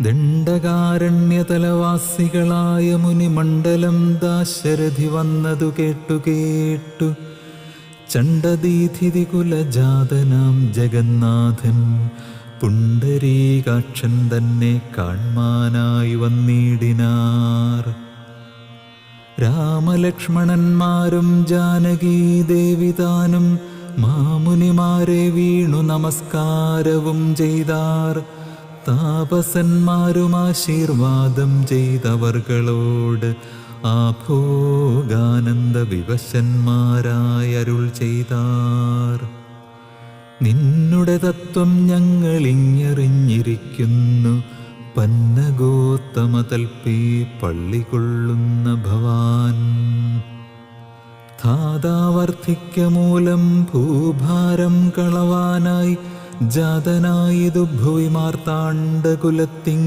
ദണ്ഡകാരണ്യതലവാസികളായ മുനിമണ്ഡലം ദാശരഥി വന്നതു കേട്ടു ചണ്ഡദീധികുലജാതനാം ജഗന്നാഥൻ പുണ്ടരീകാക്ഷൻ തന്നെ കാൺമാനായി വന്നിടിനാർ. രാമലക്ഷ്മണന്മാരും ജാനകീദേവിതാനും മാമുനിമാരെ വീണു നമസ്കാരവും ചെയ്താർ. താപസന്മാരും ആശീർവാദം ചെയ്തവർകളോട് ആഭോഗാനന്ദ വിവശന്മാരായരുൾ ചെയ്താർ. നിന്നുടെ തത്വം ഞങ്ങളിങ്ങറിഞ്ഞിരിക്കുന്നു. പന്നഗോത്തമതൽപ്പേ പള്ളികൊള്ളുന്ന ഭവാൻ ധാതാവർദ്ധിക്കമൂലം ഭൂഭാരം കളവാനായി ജാതനായതു ഭുവി മാർത്താണ്ഡകുലത്തിങ്